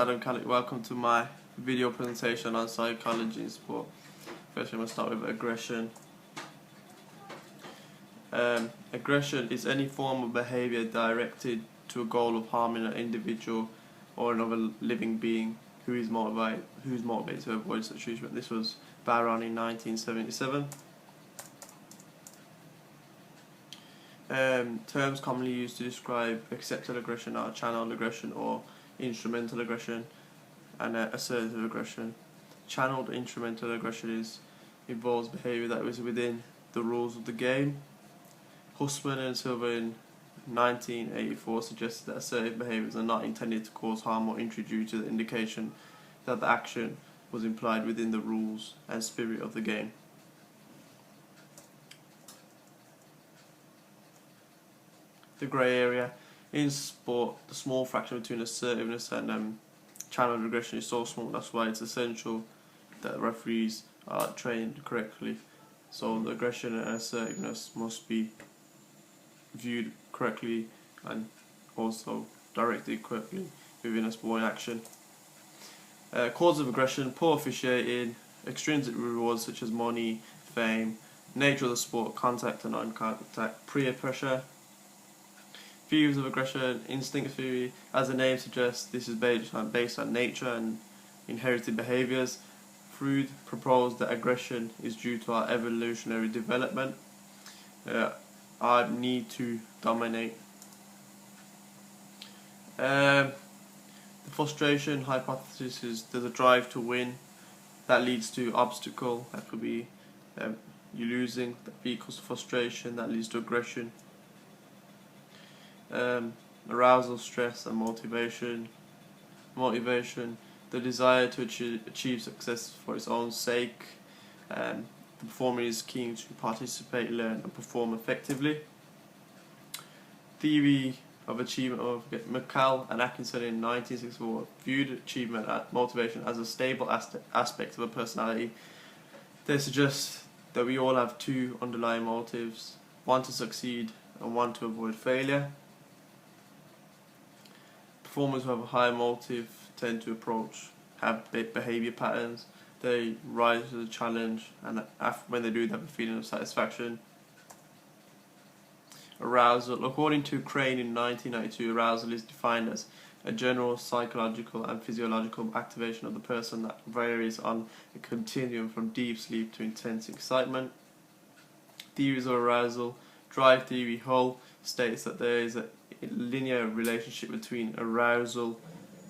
Adam Khalid, welcome to my video presentation on psychology in sport. First, I'm going to start with aggression. Aggression is any form of behavior directed to a goal of harming an individual or another living being who is motivated to avoid such treatment. This was Baron in 1977. Terms commonly used to describe accepted aggression are channeled aggression or instrumental aggression, and assertive aggression. Channeled instrumental aggression involves behaviour that is within the rules of the game. Husman and Silver in 1984 suggested that assertive behaviours are not intended to cause harm or injury due to the indication that the action was implied within the rules and spirit of the game. The grey area. In sport, the small fraction between assertiveness and channeled aggression is so small, that's why it's essential that referees are trained correctly. So the aggression and assertiveness must be viewed correctly and also directed correctly within a sporting action. Cause of aggression: poor officiating, extrinsic rewards such as money, fame, nature of the sport, contact and non-contact, peer pressure. Views of aggression: instinct theory. As the name suggests, this is based on nature and inherited behaviours. Freud proposed that aggression is due to our evolutionary development, our need to dominate. The frustration hypothesis is there's a drive to win that leads to obstacle. That could be you losing, that equals frustration, that leads to aggression. Arousal, stress and motivation. The desire to achieve success for its own sake. The performer is keen to participate, learn and perform effectively. Theory of achievement of McCall and Atkinson in 1964 viewed achievement and motivation as a stable aspect of a personality. They suggest that we all have two underlying motives, one to succeed and one to avoid failure. Performers who have a higher motive tend to have behaviour patterns. They rise to the challenge, and when they do, they have a feeling of satisfaction. Arousal. According to Crane in 1992, arousal is defined as a general psychological and physiological activation of the person that varies on a continuum from deep sleep to intense excitement. Theories of arousal. Drive theory Hull states that there is a linear relationship between arousal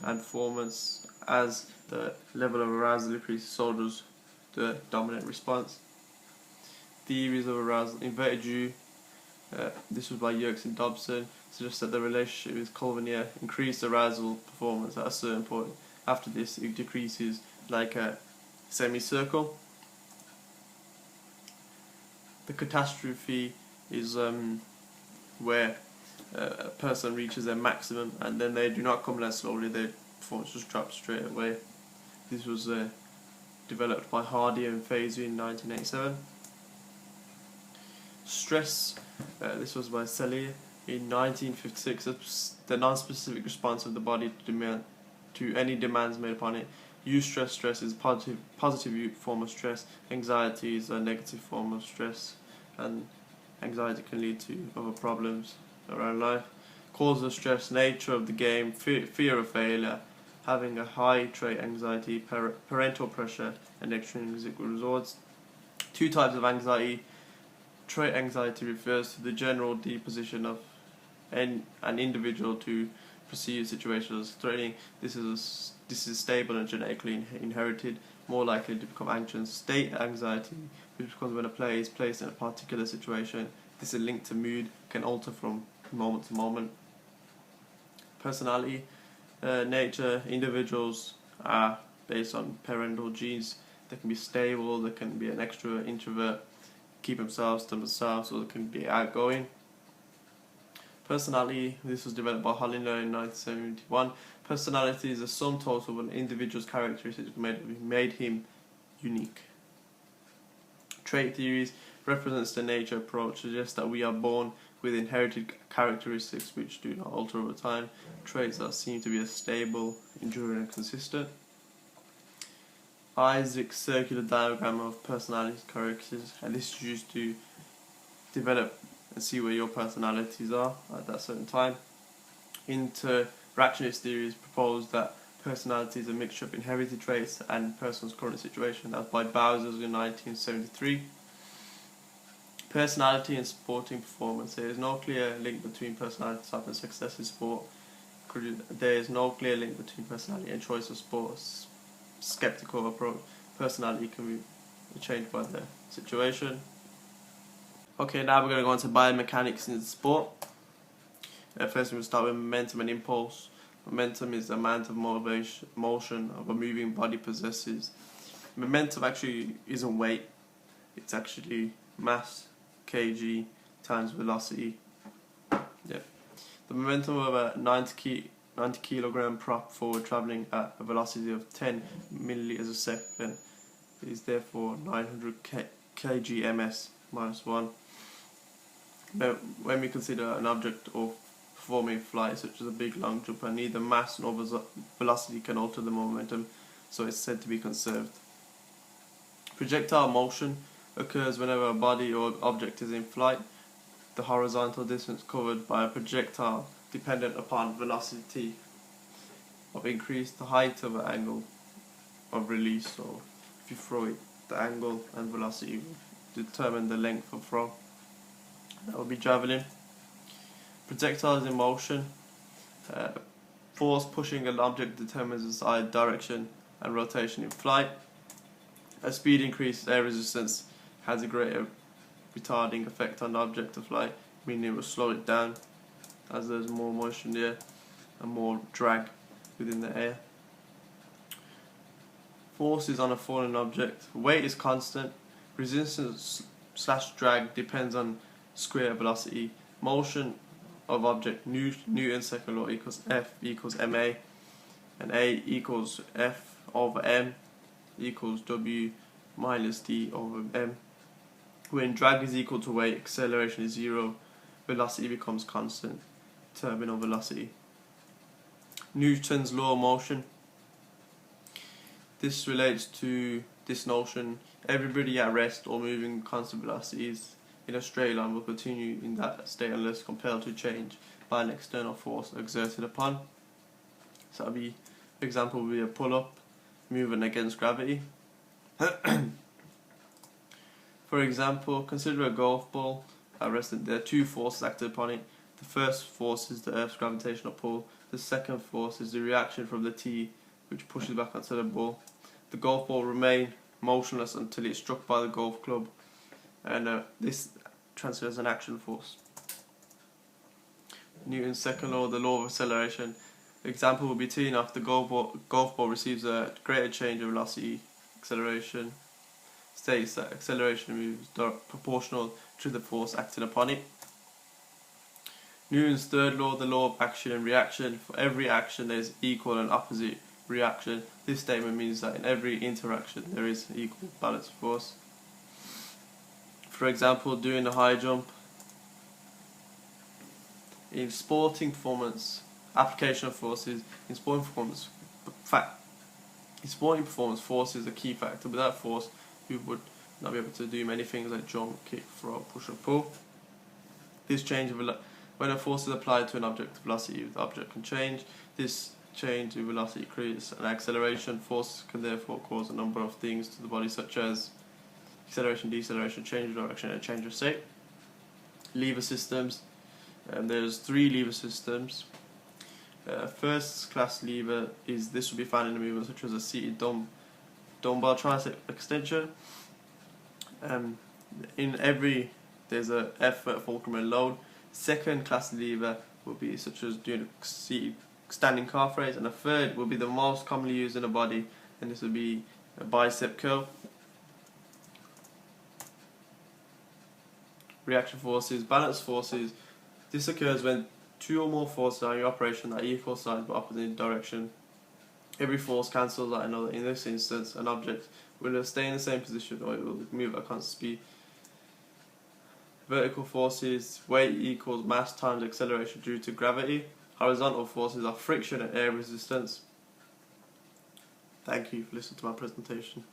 and performance. As the level of arousal increases, so does the dominant response. Theories of arousal. Inverted U, this was by Yerkes and Dobson, suggests that the relationship with Colvinier increased arousal performance at a certain point. After this, it decreases like a semicircle. The catastrophe is where a person reaches their maximum and then they do not come down slowly, their performance just drops straight away. This was developed by Hardy and Fazer in 1987. Stress, this was by Selye in 1956. The non-specific response of the body to any demands made upon it. Eustress stress is a positive form of stress. Anxiety is a negative form of stress, and anxiety can lead to other problems around life. Cause of stress: nature of the game, fear of failure, having a high trait anxiety, parental pressure and extrinsic rewards. Two types of anxiety. Trait anxiety refers to the general disposition of an individual to perceive situations as threatening. This is stable and genetically inherited, more likely to become anxious. State anxiety, which becomes when a player is placed in a particular situation. This is linked to mood, can alter from moment to moment. Personality, nature. Individuals are based on parental genes. They can be stable, they can be an extrovert, introvert, keep themselves to themselves, or they can be outgoing. Personality, this was developed by Hollinger in 1971. Personality is a sum total of an individual's characteristics made him unique. Trait theories represents the nature approach, suggests that we are born with inherited characteristics which do not alter over time, traits that seem to be stable, enduring and consistent. Isaac's circular diagram of personality characteristics, and this is used to develop and see where your personalities are at that certain time. Interactionist theories propose that personality is a mixture of inherited traits and person's current situation. That was by Bowsers in 1973. Personality and sporting performance. There is no clear link between personality type and success in sport. There is no clear link between personality and choice of sports. Skeptical approach. Personality can be changed by the situation. Okay, now we're going to go into biomechanics in sport. First, we'll start with momentum and impulse. Momentum is the amount of motion of a moving body possesses. Momentum actually isn't weight, it's actually mass, kg, times velocity. Yeah. The momentum of a 90 kilogram prop forward travelling at a velocity of 10 milliliters a second is therefore 900 kg ms minus 1. Now, when we consider an object or performing flight, such as a big long jump, and neither mass nor velocity can alter the momentum, so it's said to be conserved. Projectile motion occurs whenever a body or object is in flight. The horizontal distance covered by a projectile dependent upon velocity of increase, the height of an angle of release, so if you throw it, the angle and velocity will determine the length of throw. That would be javelin. Projectiles in motion. Force pushing an object determines the side, direction and rotation in flight. As speed increases, air resistance has a greater retarding effect on the object of flight, meaning it will slow it down as there's more motion there and more drag within the air. Force is on a falling object. Weight is constant. Resistance / drag depends on square velocity. Motion of object, Newton's second law equals F equals ma, and A equals F over m equals W minus D over m. When drag is equal to weight, acceleration is 0, velocity becomes constant, terminal velocity. Newton's law of motion. This relates to this notion: everybody at rest or moving constant velocities in a straight line will continue in that state unless compelled to change by an external force exerted upon. So that'll be, example would be a pull-up, moving against gravity. For example, consider a golf ball at rest. There are two forces acted upon it. The first force is the Earth's gravitational pull. The second force is the reaction from the tee, which pushes back onto the ball. The golf ball remains motionless until it's struck by the golf club, and this transfers an action force. Newton's second law, the law of acceleration. Example would be teeing off. The golf ball receives a greater change of velocity. Acceleration states that acceleration moves proportional to the force acting upon it. Newton's third law, the law of action and reaction. For every action there is equal and opposite reaction. This statement means that in every interaction there is equal balance of force. For example, doing a high jump. In sporting performance, application of forces. In sporting performance, force is a key factor. Without force, you would not be able to do many things like jump, kick, throw, push, or pull. This change of when a force is applied to an object, the velocity of the object can change. This change in velocity creates an acceleration. Force can therefore cause a number of things to the body, such as acceleration, deceleration, change of direction, and change of state. Lever systems. There's 3 lever systems. First class lever is this will be found in a movement such as a seated dumbbell tricep extension. There's a effort, fulcrum, and load. Second class lever will be such as doing a seated standing calf raise, and a third will be the most commonly used in the body, and this will be a bicep curl. Reaction forces, balance forces. This occurs when 2 or more forces are in operation at equal size but opposite direction. Every force cancels out another. In this instance, an object will stay in the same position or it will move at constant speed. Vertical forces, weight equals mass times acceleration due to gravity. Horizontal forces are friction and air resistance. Thank you for listening to my presentation.